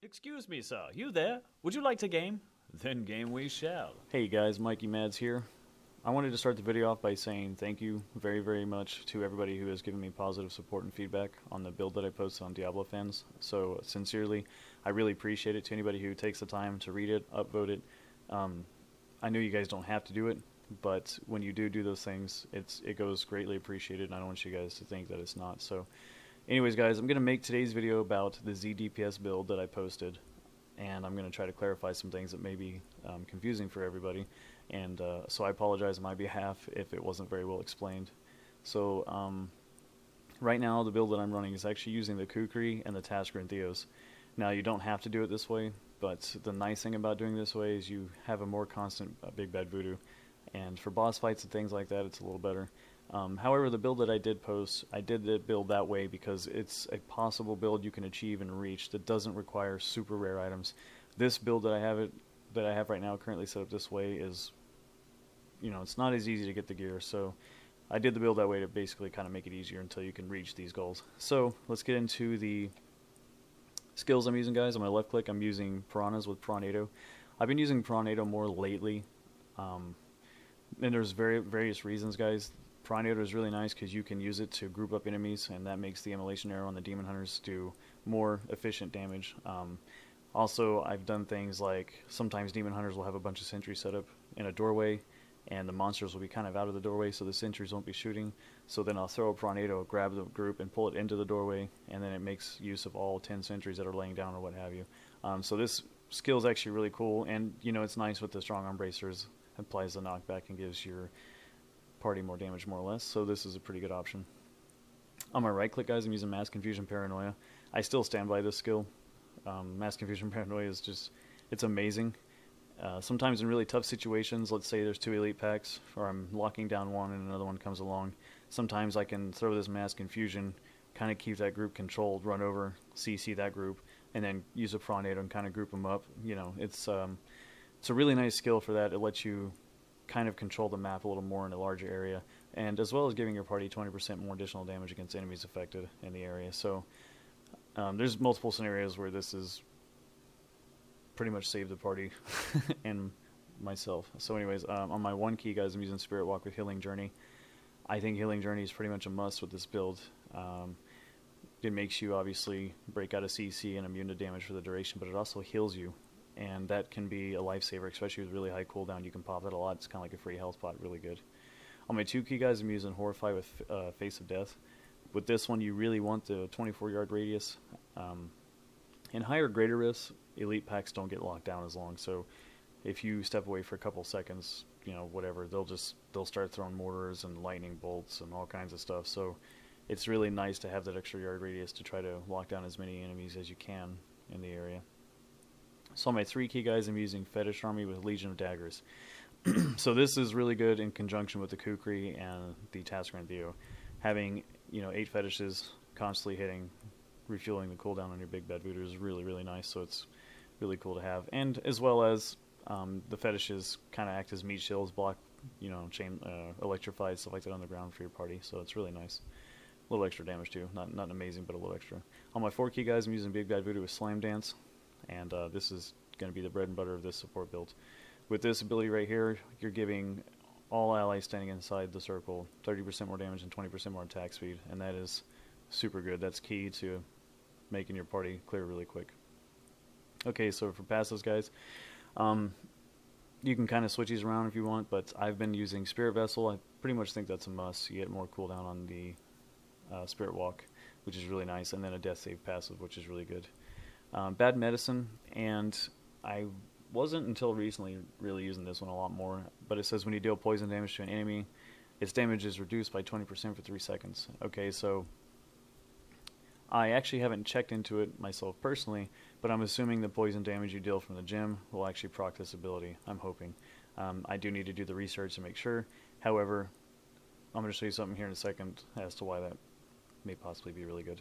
Excuse me, sir. You there? Would you like to game? Then game we shall. Hey guys, Mikey Mads here. I wanted to start the video off by saying thank you very, very much to everybody who has given me positive support and feedback on the build that I posted on Diablo Fans. So sincerely, I really appreciate it to anybody who takes the time to read it, upvote it. I know you guys don't have to do it, but when you do those things, it goes greatly appreciated, and I don't want you guys to think that it's not. So anyways, guys, I'm going to make today's video about the ZDPS build that I posted, and I'm going to try to clarify some things that may be confusing for everybody, and so I apologize on my behalf if it wasn't very well explained. So right now, the build that I'm running is actually using the Kukri and the Tasker and Theos. Now, you don't have to do it this way, but the nice thing about doing this way is you have a more constant Big Bad Voodoo, and for boss fights and things like that, it's a little better. However, the build that I did post, I did the build that way because it's a possible build you can achieve and reach that doesn't require super rare items. This build that I have right now currently set up this way is, you know, it's not as easy to get the gear, so I did the build that way to basically kind of make it easier until you can reach these goals. So let's get into the skills I'm using, guys. On my left click, I'm using Piranhas with Piranado. I've been using Piranado more lately, and there's various reasons, guys. Piranado is really nice because you can use it to group up enemies, and that makes the Immolation Arrow and the Demon Hunters do more efficient damage. Also, I've done things like sometimes Demon Hunters will have a bunch of sentries set up in a doorway, and the monsters will be kind of out of the doorway, so the sentries won't be shooting. So then I'll throw a Piranado, grab the group, and pull it into the doorway, and then it makes use of all 10 sentries that are laying down or what have you. So this skill is actually really cool, and you know, it's nice with the Strong Arm Bracers. It applies the knockback and gives your party more damage, more or less, so this is a pretty good option. On my right click, guys, I'm using Mass Confusion Paranoia. I still stand by this skill. Mass Confusion Paranoia is just, it's amazing. Sometimes in really tough situations, let's say there's 2 elite packs, or I'm locking down one and another one comes along, sometimes I can throw this Mass Confusion, kind of keep that group controlled, run over, CC that group, and then use a Piranado and kind of group them up. You know, it's a really nice skill for that. It lets you kind of control the map a little more in a larger area, and as well as giving your party 20% more additional damage against enemies affected in the area. So there's multiple scenarios where this is pretty much saved the party and myself. So anyways, on my 1 key, guys, I'm using Spirit Walk with Healing Journey. I think Healing Journey is pretty much a must with this build. It makes you obviously break out of CC and immune to damage for the duration, but it also heals you, and that can be a lifesaver, especially with really high cooldown. You can pop that a lot. It's kind of like a free health pot, really good. On my 2 key, guys, I'm using Horrify with Face of Death. With this one, you really want the 24-yard radius. In higher greater risks, elite packs don't get locked down as long, so if you step away for a couple seconds, you know, whatever, they'll start throwing mortars and lightning bolts and all kinds of stuff. So it's really nice to have that extra yard radius to try to lock down as many enemies as you can in the area. So on my 3 key, guys, I'm using Fetish Army with Legion of Daggers. So this is really good in conjunction with the Kukri and the Tasker and Theo. Having, you know, 8 fetishes constantly hitting, refueling the cooldown on your Big Bad Voodoo is really, really nice, so it's really cool to have. And as well as the fetishes kind of act as meat shields, block, you know, chain, electrified, stuff like that on the ground for your party, so it's really nice. A little extra damage too, not amazing, but a little extra. On my 4 key, guys, I'm using Big Bad Voodoo with Slime Dance, and this is going to be the bread and butter of this support build. With this ability right here, you're giving all allies standing inside the circle 30% more damage and 20% more attack speed, and that is super good. That's key to making your party clear really quick. Okay, so for passives, guys, you can kind of switch these around if you want, but I've been using Spirit Vessel. I pretty much think that's a must. You get more cooldown on the Spirit Walk, which is really nice, and then a Death Save passive, which is really good. Bad Medicine, and I wasn't until recently really using this one a lot more, but it says when you deal poison damage to an enemy, its damage is reduced by 20% for 3 seconds. Okay, so I actually haven't checked into it myself personally, but I'm assuming the poison damage you deal from the gym will actually proc this ability. I'm hoping. I do need to do the research to make sure. However, I'm going to show you something here in a second as to why that may possibly be really good.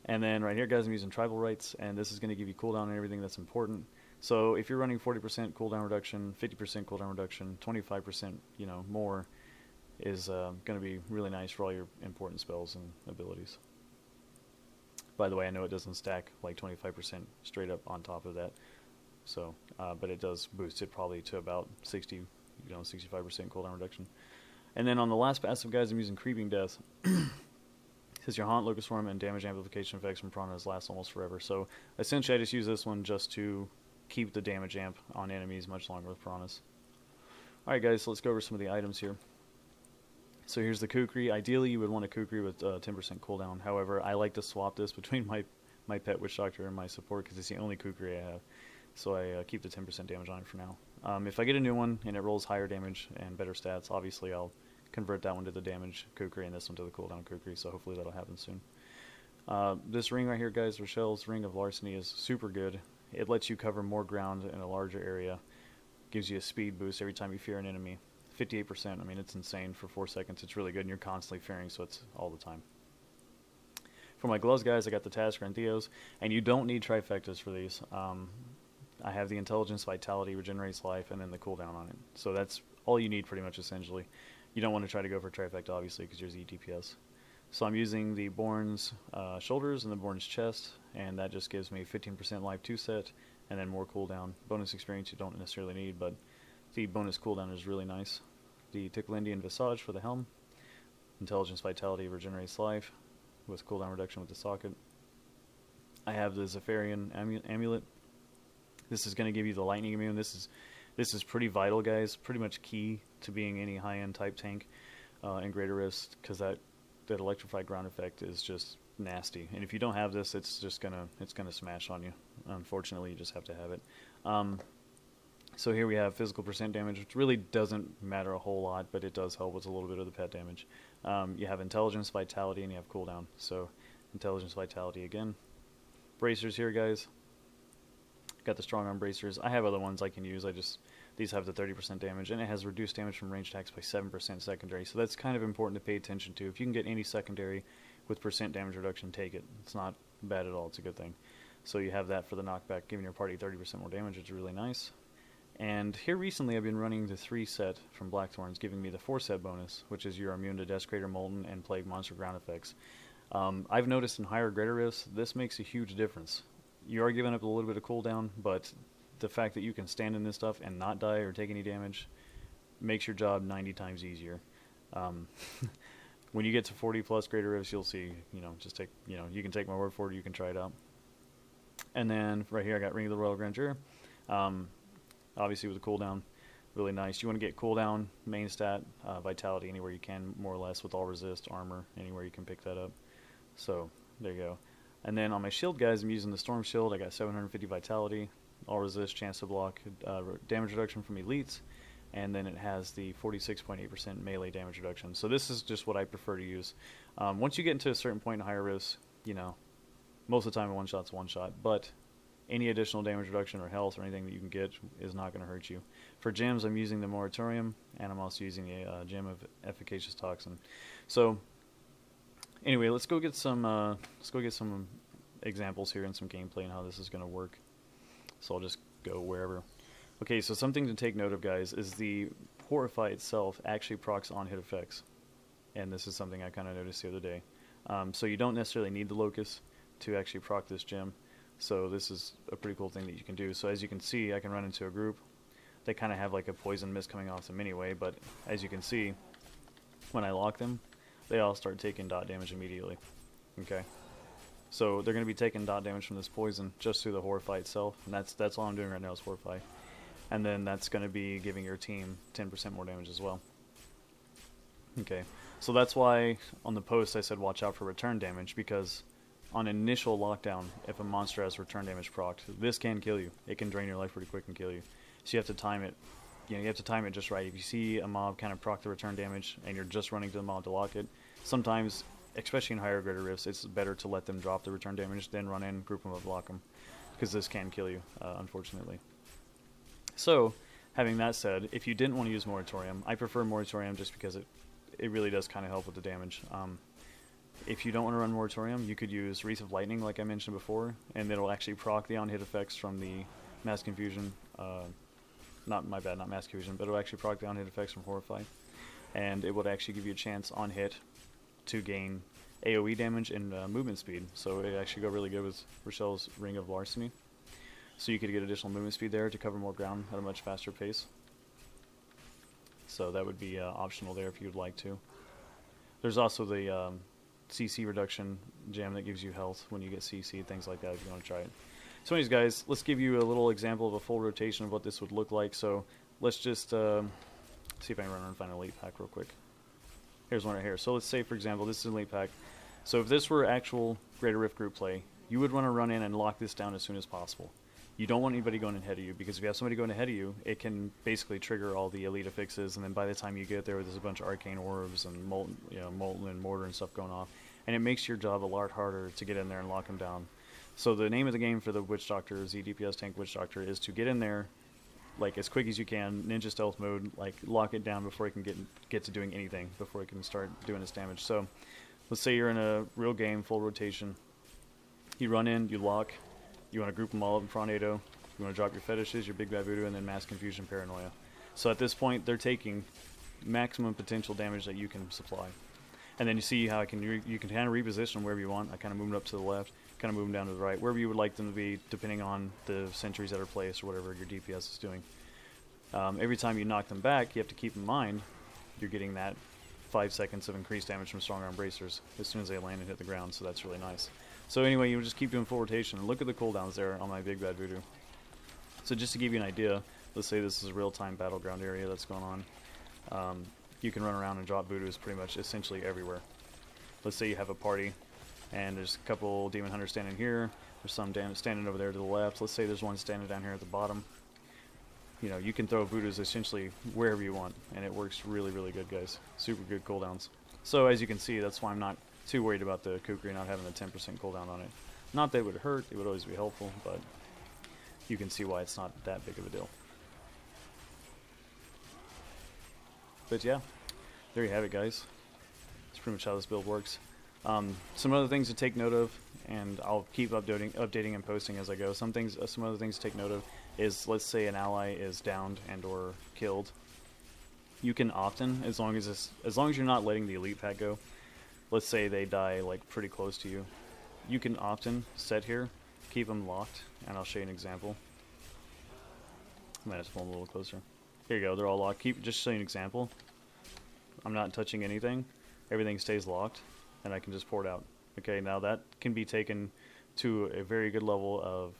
And then right here, guys, I'm using Tribal Rights, and this is going to give you cooldown and everything that's important. So if you're running 40% cooldown reduction, 50% cooldown reduction, 25%, you know, more is going to be really nice for all your important spells and abilities. By the way, I know it doesn't stack like 25% straight up on top of that. So, but it does boost it probably to about 60, 65% cooldown reduction. And then on the last passive, guys, I'm using Creeping Death. Because your Haunt, Locust Swarm, and damage amplification effects from Piranhas last almost forever. So essentially I just use this one just to keep the damage amp on enemies much longer with Piranhas. Alright guys, so let's go over some of the items here. So here's the Kukri. Ideally you would want a Kukri with 10% cooldown. However, I like to swap this between my pet Witch Doctor and my support because it's the only Kukri I have. So I keep the 10% damage on it for now. If I get a new one and it rolls higher damage and better stats, obviously I'll convert that one to the damage Kukri and this one to the cooldown Kukri, so hopefully that'll happen soon. This ring right here, guys, Rochelle's Ring of Larceny, is super good. It lets you cover more ground in a larger area. Gives you a speed boost every time you fear an enemy. 58%, I mean, it's insane for 4 seconds. It's really good, and you're constantly fearing, so it's all the time. For my gloves, guys, I got the Tasker and Theos, and you don't need trifectas for these. I have the Intelligence, Vitality, Regenerates Life, and then the cooldown on it. So that's all you need pretty much, essentially. You don't want to try to go for trifecta, obviously, because you're ZDPS. So I'm using the Born's shoulders and the Born's chest, and that just gives me 15% life 2 set, and then more cooldown. Bonus experience you don't necessarily need, but the bonus cooldown is really nice. The Tickle Indian Visage for the helm. Intelligence, Vitality, Regenerates Life, with cooldown reduction with the socket. I have the Zephyrian Amulet. This is going to give you the lightning immune. This is pretty vital, guys. Pretty much key to being any high-end type tank in Greater Rifts, because that electrified ground effect is just nasty. And if you don't have this, it's gonna smash on you. Unfortunately, you just have to have it. So here we have physical percent damage, which really doesn't matter a whole lot, but it does help with a little bit of the pet damage. You have Intelligence, Vitality, and you have cooldown. So Intelligence, Vitality again. Bracers here, guys. Got the strong arm bracers. I have other ones I can use. These have the 30% damage, and it has reduced damage from ranged attacks by 7% secondary. So that's kind of important to pay attention to. If you can get any secondary with percent damage reduction, take it. It's not bad at all. It's a good thing. So you have that for the knockback, giving your party 30% more damage, which is really nice. And here recently I've been running the 3 set from Blackthorns, giving me the 4 set bonus, which is you're immune to Desecrator, Molten, and Plague Monster ground effects. I've noticed in higher Greater Rifts, this makes a huge difference. You are giving up a little bit of cooldown, but the fact that you can stand in this stuff and not die or take any damage makes your job 90 times easier. When you get to 40 plus Greater Rifts, you'll see, just take, you can take my word for it, you can try it out. And then right here I got Ring of the Royal Grandeur. Obviously with the cooldown, really nice. You want to get cooldown, main stat, Vitality anywhere you can, more or less, with all resist, armor, anywhere you can pick that up. So there you go. And then on my shield, guys, I'm using the Storm Shield. I got 750 Vitality, all resist, chance to block, damage reduction from elites, and then it has the 46.8% melee damage reduction. So this is just what I prefer to use. Once you get into a certain point in higher risks, most of the time a one-shot's one-shot, but any additional damage reduction or health or anything that you can get is not going to hurt you. For gems, I'm using the Moratorium, and I'm also using a gem of Efficacious Toxin. So anyway, let's go get some examples here and some gameplay and how this is going to work. So I'll just go wherever. Okay, so something to take note of, guys, is the Horrify itself actually procs on-hit effects. And this is something I kind of noticed the other day. So you don't necessarily need the Locust to actually proc this gem. So this is a pretty cool thing that you can do. So as you can see, I can run into a group. They kind of have like a poison mist coming off them anyway, but as you can see, when I lock them, they all start taking dot damage immediately. Okay, so they're going to be taking dot damage from this poison just through the Horrify itself, and that's all I'm doing right now is Horrify. And then that's going to be giving your team 10% more damage as well. Okay, so that's why on the post I said watch out for return damage, because on initial lockdown, if a monster has return damage procced, this can kill you. It can drain your life pretty quick and kill you. So you have to time it. You have to time it just right. If you see a mob kind of proc the return damage and you're just running to the mob to lock it, sometimes, especially in higher Greater Rifts, it's better to let them drop the return damage, then run in, group them up, block them, because this can kill you, unfortunately. So, having that said, if you didn't want to use Moratorium, I prefer Moratorium just because it really does kind of help with the damage. If you don't want to run Moratorium, you could use Wreath of Lightning, like I mentioned before, and it'll actually proc the on-hit effects from the Mass Confusion. Not Mass Confusion, but it'll actually proc the on-hit effects from Horrify. And it would actually give you a chance on hit to gain AoE damage and movement speed. So it actually go really good with Rochelle's Ring of Larceny. So you could get additional movement speed there to cover more ground at a much faster pace. So that would be optional there if you'd like to. There's also the CC reduction gem that gives you health when you get CC, things like that if you want to try it. So anyways guys, let's give you a little example of a full rotation of what this would look like. So let's just see if I can run and find an elite pack real quick. Here's one right here. So let's say for example this is an elite pack. So if this were actual Greater Rift group play, you would want to run in and lock this down as soon as possible. You don't want anybody going ahead of you, because if you have somebody going ahead of you, it can basically trigger all the elite affixes, and then by the time you get there, there's a bunch of arcane orbs and molten and mortar and stuff going off, and it makes your job a lot harder to get in there and lock them down. So the name of the game for the Witch Doctor, ZDPS Tank Witch Doctor, is to get in there like as quick as you can, ninja stealth mode, like lock it down before it can get to doing anything, before it can start doing its damage. So let's say you're in a real game, full rotation. You run in, you lock. You want to group them all up in Tornado. You want to drop your fetishes, your Big Bad Voodoo, and then Mass Confusion Paranoia. So at this point, they're taking maximum potential damage that you can supply. And then you see how you can kind of reposition them wherever you want. I kind of move them up to the left, kind of move them down to the right, wherever you would like them to be, depending on the sentries that are placed or whatever your DPS is doing. Every time you knock them back, you have to keep in mind you're getting that 5 seconds of increased damage from Strong Arm Bracers as soon as they land and hit the ground, so that's really nice. So anyway, you just keep doing full rotation, and look at the cooldowns there on my Big Bad Voodoo. So just to give you an idea, let's say this is a real-time battleground area that's going on. You can run around and drop Voodoos pretty much essentially everywhere. Let's say you have a party, and there's a couple Demon Hunters standing here, there's some standing over there to the left, let's say there's one standing down here at the bottom. You know, you can throw Voodoos essentially wherever you want, and it works really, really good, guys. Super good cooldowns. So as you can see, that's why I'm not too worried about the Kukri not having a 10% cooldown on it. Not that it would hurt, it would always be helpful, but you can see why it's not that big of a deal. But yeah, there you have it, guys. That's pretty much how this build works. Some other things to take note of, and I'll keep updating and posting as I go. Some other things to take note of is, let's say an ally is downed and or killed. You can often, as long as you're not letting the elite pack go. Let's say they die like pretty close to you. You can often set here, keep them locked, and I'll show you an example. I might have to pull them a little closer. Here you go, they're all locked. Just show you an example. I'm not touching anything. Everything stays locked, and I can just pour it out. Okay, now that can be taken to a very good level of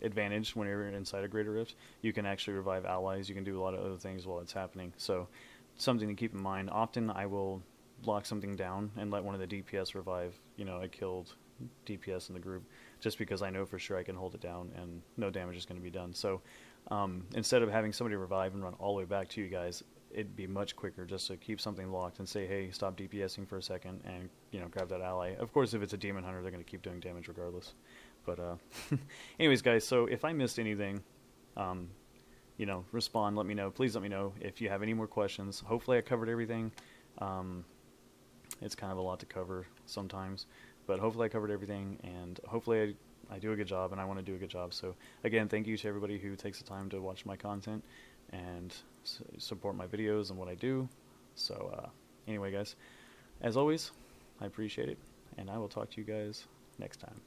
advantage when you're inside a Greater Rift. You can actually revive allies. You can do a lot of other things while it's happening. So something to keep in mind. Often I will lock something down and let one of the DPS revive, a killed DPS in the group, just because I know for sure I can hold it down and no damage is going to be done. So instead of having somebody revive and run all the way back to you guys, it'd be much quicker just to keep something locked and say, hey, stop DPSing for a second and grab that ally. Of course, if it's a Demon Hunter, they're going to keep doing damage regardless. But anyways, guys, so if I missed anything, respond, let me know. Please let me know if you have any more questions. Hopefully I covered everything. It's kind of a lot to cover sometimes, but hopefully I covered everything, and hopefully I do a good job, and I want to do a good job. So again, thank you to everybody who takes the time to watch my content and support my videos and what I do. So anyway, guys, as always, I appreciate it, and I will talk to you guys next time.